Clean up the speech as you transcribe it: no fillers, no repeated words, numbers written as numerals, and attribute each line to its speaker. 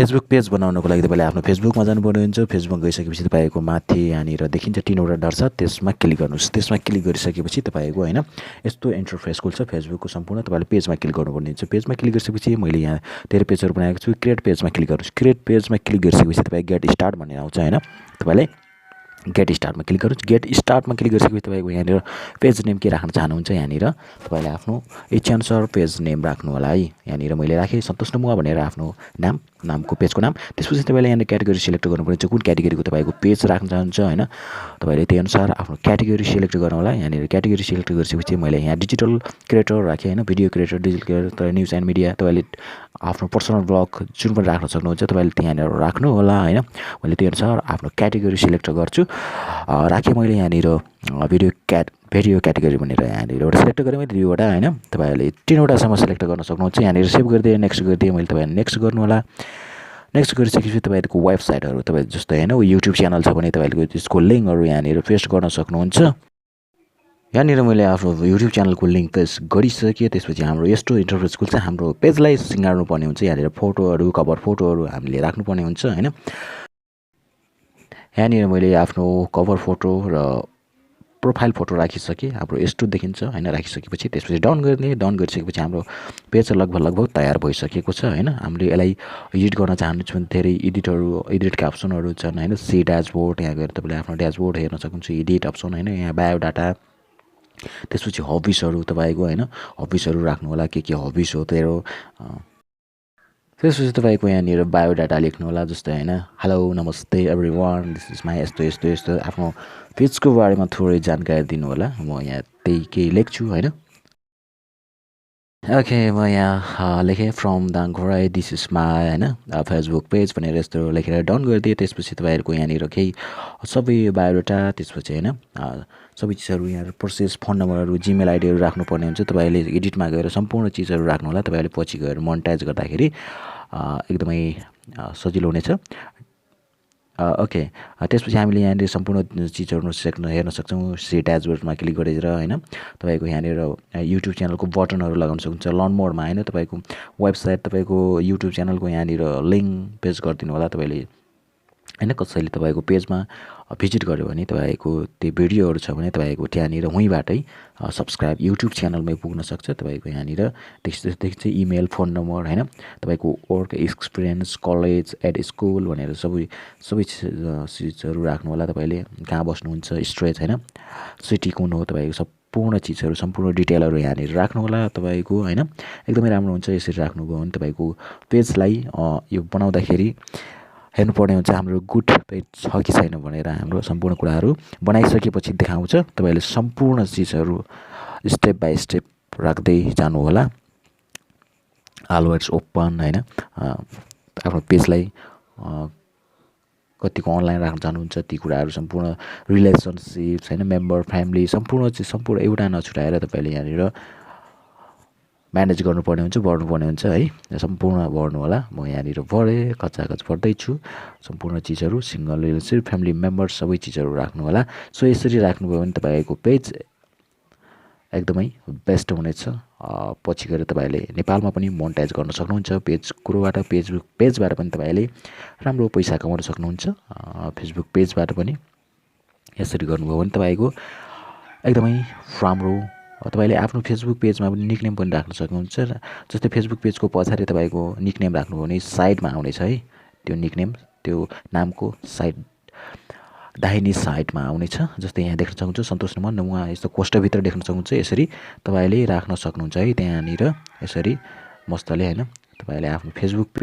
Speaker 1: Facebook page बनाउनको लागि तपाईले आफ्नो फेसबुकमा जानुपर्ने हुन्छ। फेसबुकमा गइसकेपछि तपाईको माथि यहाँनिर देखिन्छ तीनवटा डट छ, त्यसमा क्लिक गर्नुस्। त्यसमा क्लिक गरिसकेपछि तपाईको हैन यस्तो इन्टरफेस खुल्छ फेसबुकको सम्पूर्ण। तपाईले पेजमा क्लिक गर्नुपर्ने हुन्छ। पेजमा क्लिक गरिसकेपछि मैले यहाँ धेरै पेजहरु बनाएको छु। क्रिएट पेजमा क्लिक गर्नुस्। क्रिएट पेजमा क्लिक गरिसकेपछि तपाई गेट स्टार्ट भन्ने आउँछ हैन। तपाईले गेट स्टार्टमा क्लिक गर्नुस्। गेट स्टार्टमा क्लिक गरिसकेपछि तपाईको यहाँनिर पेज नेम के राख्न चाहनुहुन्छ यहाँनिर तपाईले आफ्नो इच्छाअनुसार पेज नेम राख्नु होला है। यहाँनिर मैले राखे सन्तोष नमुवा भनेर आफ्नो नामको पेजको नाम। त्यसपछि तपाईले यहाँ क्याटेगोरी सिलेक्ट गर्नुपर्ने हुन्छ, कुन क्याटेगोरीको तपाईको पेज राख्न चाहनुहुन्छ हैन। तपाईले त्यही अनुसार आफ्नो क्याटेगोरी सिलेक्ट गर्नु होला। यहाँनिर क्याटेगोरी सिलेक्ट गरिसकेपछि मैले यहाँ डिजिटल क्रिएटर राखे हैन, video creator, digital creator, news and media. तपाईले आफ्नो पर्सनल ब्लग जुन पनि राख्न सक्नुहुन्छ तपाईले त्यहाँनिर राख्नु होला हैन। मैले त्यही अनुसार आफ्नो क्याटेगोरी सिलेक्ट गर्छु। राखे मैले यहाँनिर भिडियो क्याटेगोरी भनेर यहाँनिर एउटा सिलेक्ट गरेँ मैले दुईवटा हैन। तपाईले तीनवटासम्म सिलेक्ट गर्न सक्नुहुन्छ। यहाँनिर सेभ गरिदिए नेक्स्ट गरिदिए मैले तपाईले नेक्स्ट गर्नु होला। नेक्स्ट गरिसकेपछि तपाईको वेबसाइटहरु तपाई जस्तै हैन युट्युब च्यानल छ भने तपाईले त्यसको लिंकहरु यहाँनिर पेस्ट गर्न सक्नुहुन्छ। यहाँनिर मैले आफ्नो युट्युब च्यानलको लिंक पेस्ट गरिसके। त्यसपछि हाम्रो यस्तो इन्टरफेस खुल्छ। हाम्रो पेजलाई सिंगार्नु पर्ने हुन्छ। यहाँनिर फोटोहरु, कभर फोटोहरु हामीले राख्नु पर्ने हुन्छ हैन। यहाँनिर मैले आफ्नो कभर फोटो र प्रोफाइल फोटो राखिसके। हाम्रो यस्तो देखिन्छ हैन। राखिसकेपछि त्यसपछि डाउन गर्ने। डाउन गरिसकेपछि हाम्रो पेज लगभग तयार भइसकेको छ हैन। हामीले यसलाई एडिट गर्न चाहनुहुन्छ भने धेरै एडिटका अप्सनहरु छन् हैन। सी ड्याशबोर्ड, यहाँ गएर तपाईले आफ्नो ड्याशबोर्ड हेर्न सक्नुहुन्छ। एडिट अप्सन हैन, यहाँ बायो डाटा, त्यसपछि हबीजहरु तपाईको हैन, हबीजहरु राख्नु होला। के हबीज हो तेरो। त्यसपछि तपाईको यहाँनिर बायो डाटा लेख्नु होला। जस्तै हैन हेलो नमस्ते एभ्रीवन, दिस इज माई यस्तो आफ्नो पेजको बारेमा थोरै जानकारी दिनु होला। म यहाँ त्यही केही लेख्छु हैन। ओके, म यहाँ लेखेँ फ्रम दाङखोराई, दिस इज माई हैन फेसबुक पेज भनेर यस्तो लेखेर डाउन गरिदिए। त्यसपछि तपाईहरुको यहाँनिर केही सबै बायोडाटा, त्यसपछि हैन सबै चीजहरु यहाँ प्रोसेस, फोन नम्बरहरु, जीमेल आइडीहरु राख्नुपर्ने हुन्छ। तपाईले एडिटमा गएर सम्पूर्ण चीजहरु राख्नु होला। तपाईले पछि गएर मोनेटाइज गर्दाखेरि एकदमै सजिलो हुनेछ। ओके, त्यसपछि हामीले यहाँनिर सम्पूर्ण चीजहरु हेर्न सक्छौं। सी ड्याशबोर्डमा क्लिक गरेर हैन तपाईको यहाँनिर युट्युब च्यानलको बटनहरु लगाउन सक्नुहुन्छ। लर्न मोडमा हैन तपाईको वेबसाइट, तपाईको युट्युब च्यानलको यहाँनिर लिंक पेस्ट गर्दिनु होला। तपाईले हैन कसैले तपाईको पेजमा भिजिट गर्यो भने तपाईको त्यो भिडियोहरु छ भने तपाईको त्यहाँनिर उहीबाटै सब्स्क्राइब युट्युब च्यानलमै पुग्न सक्छ। तपाईको यहाँनिर देखिन्छ इमेल, फोन नम्बर हैन, तपाईको work experience, college, at school भनेर सबै चीजहरु राख्नु होला। तपाईले कहाँ बस्नुहुन्छ, स्ट्रेट हैन, सिटी कुन हो, तपाईको सम्पूर्ण चीजहरु, सम्पूर्ण डिटेलहरु यहाँनिर राख्नु होला। तपाईको हैन एकदमै राम्रो हुन्छ। यसरी राख्नुभयो भने तपाईको पेजलाई यो बनाउँदाखेरि हेर्नुपर्ने हुन्छ हाम्रो गुड पेज छ कि छैन भनेर। हाम्रो सम्पूर्ण कुराहरु बनाइसकेपछि देखाउँछ। तपाईले सम्पूर्ण चीजहरु स्टेप बाइ स्टेप राख्दै जानु होला। अलवेज ओपन हैन आफ्नो पेजलाई कतिको अनलाइन राख्न चाहनुहुन्छ ती कुराहरु सम्पूर्ण रिलेसनशिप्स हैन, मेम्बर, फ्यामिली सम्पूर्ण एउटा नछुटाएर तपाईले यहाँनिर म्यानेज गर्नुपर्ने हुन्छ, बढ्नुपर्ने हुन्छ है। सम्पूर्ण बढ्नु होला। म यहाँनिर बढे कच्चाकच बढ्दै छु। सम्पूर्ण चीजहरु सिंगल रिलेसनशिप, फ्यामिली मेम्बर सबै चीजहरु राख्नु होला। सो यसरी राख्नुभयो भने तपाईको पेज एकदमै बेस्ट हुनेछ। पछि गएर तपाईले नेपालमा पनि मोनेटाइज गर्न सक्नुहुन्छ। पेजबाट पनि तपाईले राम्रो पैसा कमाउन सक्नुहुन्छ। फेसबुक पेजबाट पनि यसरी गर्नुभयो भने तपाईको एकदमै राम्रो। तपाईले आफ्नो फेसबुक पेजमा पनि निकनेम पनि राख्न सक्नुहुन्छ। जस्तै फेसबुक पेजको पछाडि तपाईको निकनेम राख्नुभयो भने साइडमा आउनेछ है। त्यो निकनेम त्यो नामको साइड दाहिने साइडमा आउनेछ। जस्तै यहाँ देख्न सक्नुहुन्छ सन्तोष नमुवा, यस्तो कोष्टकभित्र देख्न सक्नुहुन्छ। यसरी तपाईले राख्न सक्नुहुन्छ है। त्यहाँनिर यसरी मस्तले हैन तपाईले आफ्नो फेसबुक